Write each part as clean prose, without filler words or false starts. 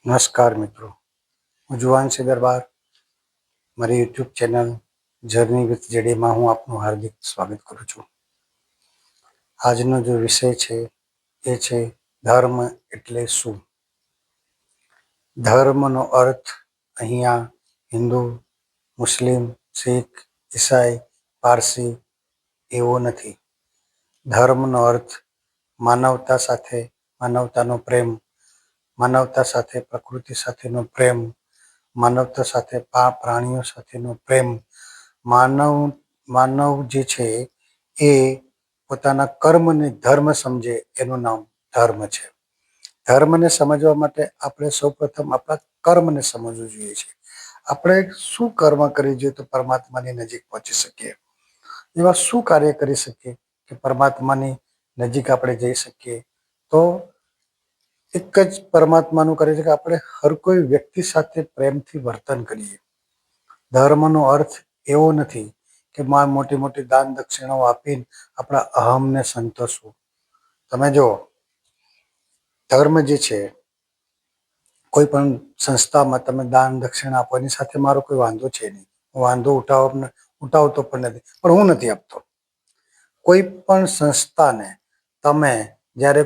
નમસ્કાર મિત્રો, હું જુવાન છે દરબાર. મારી યુટ્યુબ ચેનલ જર્ની વિથ જેડીમાં હું આપનું હાર્દિક સ્વાગત કરું છું. આજનો જો વિષય છે એ છે ધર્મ એટલે શું. ધર્મનો અર્થ અહીંયા હિન્દુ, મુસ્લિમ, શીખ, ઈસાઈ, પારસી એવો નથી. ધર્મનો અર્થ માનવતા સાથે માનવતાનો પ્રેમ, માનવતા સાથે પ્રકૃતિ સાથેનો પ્રેમ, માનવતા સાથે પ્રાણીઓ સાથેનો પ્રેમ. માનવ જે છે એ પોતાના કર્મને ધર્મ સમજે એનું નામ ધર્મ છે. ધર્મને સમજવા માટે આપણે સૌપ્રથમ આપણા કર્મને સમજવું જોઈએ છે. આપણે શું કર્મ કરી જોઈએ તો પરમાત્માની નજીક પહોંચી શકીએ, એવા શું કાર્ય કરી શકીએ કે પરમાત્માની નજીક આપણે જઈ શકીએ. તો એક જ પરમાત્માનું કરે છે કે આપણે હર કોઈ વ્યક્તિ સાથે પ્રેમથી વર્તન કરીએ. ધર્મનો અર્થ એવો નથી કે મોટી મોટી દાન દક્ષિણાઓ આપીને આપણા અહમને સંતોષવું. તમે જો ધર્મ જે છે, કોઈ પણ સંસ્થામાં તમે દાન દક્ષિણા આપો એની સાથે મારો કોઈ વાંધો છે નહીં. હું વાંધો ઉઠાવતો પણ નથી, પણ હું નથી આપતો. કોઈ પણ સંસ્થાને જ્યારે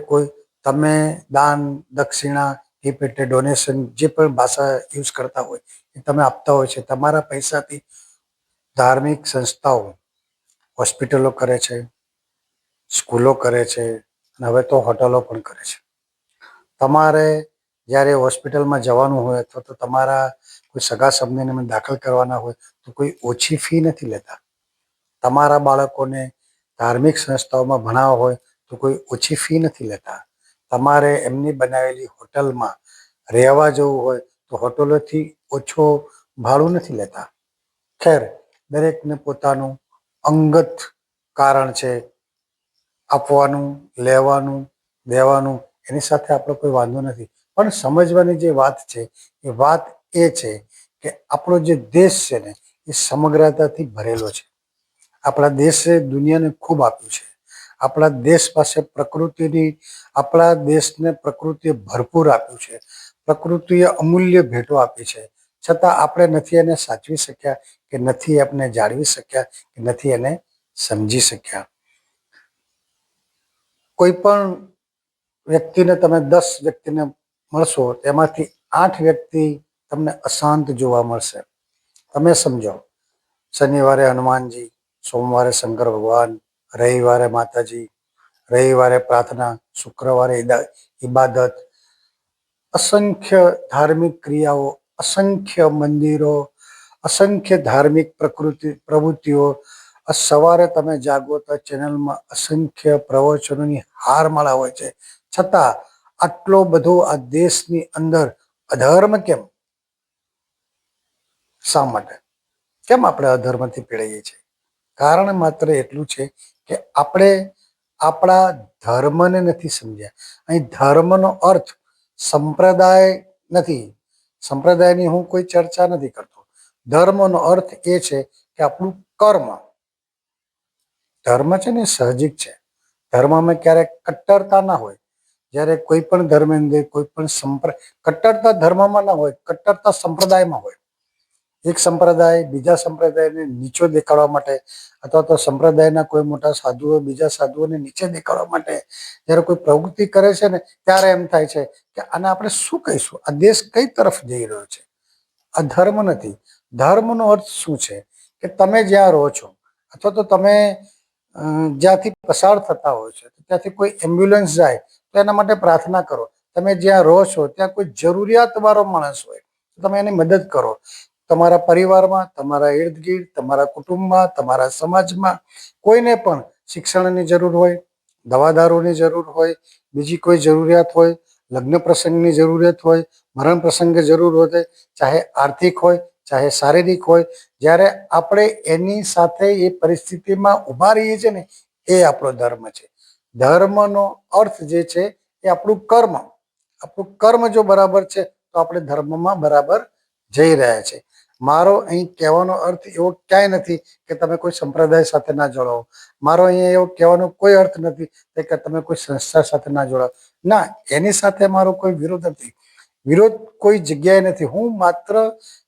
તમે દાન દક્ષિણા એ પેટે ડોનેશન જે પણ ભાષા યુઝ કરતા હોય એ તમે આપતા હોય છે. તમારા પૈસાથી ધાર્મિક સંસ્થાઓ હોસ્પિટલો કરે છે, સ્કૂલો કરે છે, અને હવે તો હોટલો પણ કરે છે. તમારે જ્યારે હોસ્પિટલમાં જવાનું હોય અથવા તો તમારા કોઈ સગા સંબંધીને દાખલ કરવાના હોય તો કોઈ ઓછી ફી નથી લેતા. તમારા બાળકોને ધાર્મિક સંસ્થાઓમાં ભણાવવા હોય તો કોઈ ઓછી ફી નથી લેતા. તમારે એમની બનાવેલી હોટલમાં રહેવા જવું હોય તો હોટલોથી ઓછો ભાડું નથી લેતા. ખેર, દરેકને પોતાનું અંગત કારણ છે આપવાનું, લેવાનું, દેવાનું. એની સાથે આપણો કોઈ વાંધો નથી, પણ સમજવાની જે વાત છે એ વાત એ છે કે આપણો જે દેશ છે ને એ સમગ્રતાથી ભરેલો છે. આપણા દેશે દુનિયાને ખૂબ આપ્યું છે. આપણા દેશ પાસે આપણા દેશને પ્રકૃતિએ ભરપૂર આપ્યું છે. પ્રકૃતિએ અમૂલ્ય ભેટો આપી છે, છતાં આપણે નથી એને સાચવી શક્યા, કે નથી આપણે જાળવી શક્યા, કે નથી એને સમજી શક્યા. કોઈ પણ વ્યક્તિને તમે 10 વ્યક્તિને મળશો, એમાંથી 8 વ્યક્તિ તમને અશાંત જોવા મળશે. તમે સમજો, શનિવારે હનુમાનજી, સોમવારે શંકર ભગવાન, રવિવારે માતાજી, રવિવારે પ્રાર્થના, શુક્રવારે ઇબાદત, અસંખ્ય ધાર્મિક ક્રિયાઓ, અસંખ્ય મંદિરો, અસંખ્ય ધાર્મિક પ્રવૃત્તિઓ. સવારે તમે જાગો તો ચેનલમાં અસંખ્ય પ્રવચનોની હારમાળા હોય છે, છતાં આટલો બધો આ દેશની અંદર અધર્મ કેમ? શા માટે? કેમ આપણે અધર્મથી પીડાઈએ છીએ? કારણ માત્ર એટલું છે કે આપણે આપણા ધર્મને નથી સમજ્યા. અહીં ધર્મનો અર્થ સંપ્રદાય નથી. સંપ્રદાયની હું કોઈ ચર્ચા નથી કરતો. ધર્મનો અર્થ એ છે કે આપણું કર્મ. ધર્મ છે ને સાહજિક છે. ધર્મમાં ક્યારેક કટ્ટરતા ના હોય. જ્યારે કોઈ પણ ધર્મ અંદર કોઈ પણ કટ્ટરતા ધર્મમાં ના હોય, કટ્ટરતા સંપ્રદાયમાં હોય. એક સંપ્રદાય બીજા સંપ્રદાયને નીચો દેખાડવા માટે, અથવા તો સંપ્રદાયના કોઈ મોટા સાધુઓ બીજા સાધુઓને નીચે દેખાડવા માટે જ્યારે કોઈ પ્રવૃત્તિ કરે છે ને, ત્યારે એમ થાય છે કે આને આપણે શું કહીશું? આ દેશ કઈ તરફ જઈ રહ્યો છે? આ ધર્મ નથી. ધર્મનો અર્થ શું છે કે તમે જ્યાં રહો છો, અથવા તો તમે જ્યાંથી પસાર થતા હોય છે, ત્યાંથી કોઈ એમ્બ્યુલન્સ જાય તો એના માટે પ્રાર્થના કરો. તમે જ્યાં રહો છો ત્યાં કોઈ જરૂરિયાતવાળો માણસ હોય તો તમે એની મદદ કરો. તમારા પરિવારમાં, તમારા ઇર્દ ગિર્દ, તમારા કુટુંબમાં, તમારા સમાજમાં કોઈને પણ શિક્ષણની જરૂર હોય, દવાદારોની જરૂર હોય, બીજી કોઈ જરૂરિયાત હોય, લગ્ન પ્રસંગની જરૂરિયાત હોય, મરણ પ્રસંગે જરૂર હોય, ચાહે આર્થિક હોય, ચાહે શારીરિક હોય, જ્યારે આપણે એની સાથે એ પરિસ્થિતિમાં ઊભા રહીએ છીએ ને, એ આપણો ધર્મ છે. ધર્મનો અર્થ જે છે એ આપણું કર્મ. આપણું કર્મ જો બરાબર છે તો આપણે ધર્મમાં બરાબર જઈ રહ્યા છે. મારો અહીં કહેવાનો અર્થ એવો ક્યાંય નથી કે તમે કોઈ સંપ્રદાય સાથે ના જોડાઓ. મારો અહીંયા એવો કહેવાનો કોઈ અર્થ નથી કે તમે કોઈ સંસ્થા સાથે ના જોડાઓ. ના, એની સાથે મારો કોઈ વિરોધ નથી. વિરોધ કોઈ જગ્યાએ નથી. હું માત્ર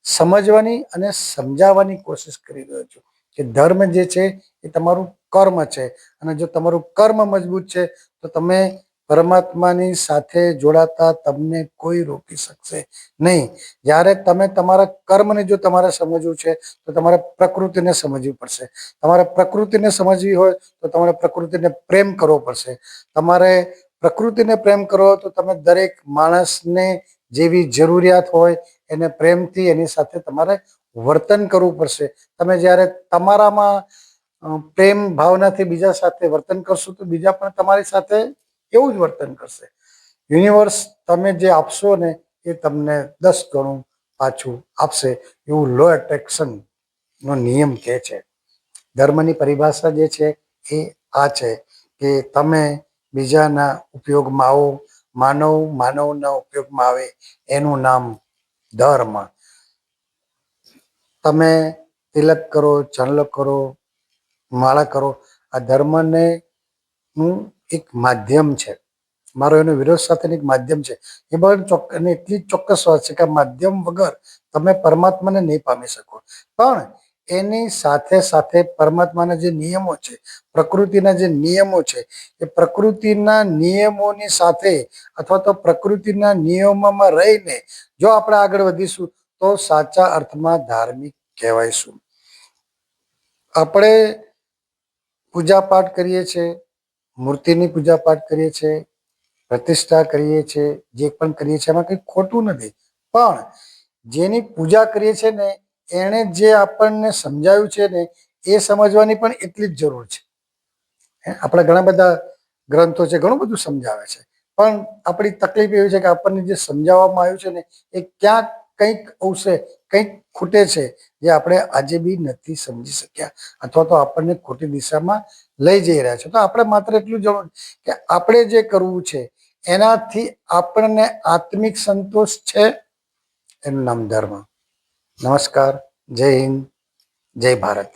સમજવાની અને સમજાવવાની કોશિશ કરી રહ્યો છું કે ધર્મ જે છે એ તમારું કર્મ છે, અને જો તમારું કર્મ મજબૂત છે તો તમે પરમાત્માની સાથે જોડાતા તમને કોઈ રોકી શકશે નહીં. જ્યારે તમે તમારા કર્મને જો તમારે સમજવું છે તો તમારે પ્રકૃતિને સમજવી પડશે. તમારે પ્રકૃતિને સમજવી હોય તો તમારે પ્રકૃતિને પ્રેમ કરવો પડશે. તમારે પ્રકૃતિને પ્રેમ કરો તો તમે દરેક માણસને જેવી જરૂરિયાત હોય એને પ્રેમથી એની સાથે તમારે વર્તન કરવું પડશે. તમે જ્યારે તમારામાં પ્રેમ ભાવનાથી બીજા સાથે વર્તન કરશો તો બીજા પણ તમારી સાથે એવું જ વર્તન કરશે. યુનિવર્સ તમે જે આપશો ને એ તમને 10 ગણું પાછું આપશે, એવું લો એટ્રેક્શનનો નિયમ કહે છે. ધર્મની પરિભાષા જે છે એ આ છે કે તમે બીજાના ઉપયોગમાં આવો, માનવના ઉપયોગમાં આવે, એનું નામ ધર્મ. તમે તિલક કરો, ચાંદલો કરો, માળા કરો, આ ધર્મને નું એક માધ્યમ છે. મારો એનો વિરોધ સાથેનું એક માધ્યમ છે. એ પણ એટલી જ ચોક્કસ વાત છે કે માધ્યમ વગર તમે પરમાત્માને નહીં પામી શકો. પણ એની સાથે સાથે પરમાત્માના જે નિયમો છે, પ્રકૃતિના જે નિયમો છે, એ પ્રકૃતિના નિયમોની સાથે અથવા તો પ્રકૃતિના નિયમોમાં રહીને જો આપણે આગળ વધીશું તો સાચા અર્થમાં ધાર્મિક કહેવાયશું. આપણે પૂજાપાઠ કરીએ છીએ, મૂર્તિની પૂજાપાઠ કરીએ છીએ, પ્રતિષ્ઠા કરીએ છીએ, જે પણ કરીએ છીએ એમાં કંઈ ખોટું નથી. પણ જેની પૂજા કરીએ છીએ ને એણે જે આપણને સમજાવ્યું છે ને એ સમજવાની પણ એટલી જ જરૂર છે. આપણા ઘણા બધા ગ્રંથો છે, ઘણું બધું સમજાવે છે, પણ આપણી તકલીફ એવી છે કે આપણને જે સમજાવવામાં આવ્યું છે ને એ ક્યાંક કંઈક અંશે કંઈક ખૂટે છે, જે આપણે આજે બી નથી સમજી શક્યા અથવા તો આપણને ખોટી દિશામાં લઈ જઈ રહ્યા છે. તો આપણે માત્ર એટલું જરૂર કે આપણે જે કરવું છે એનાથી આપણને આત્મિક સંતોષ છે, એનું નામ ધર્મ. નમસ્કાર, જય હિન્દ, જય ભારત.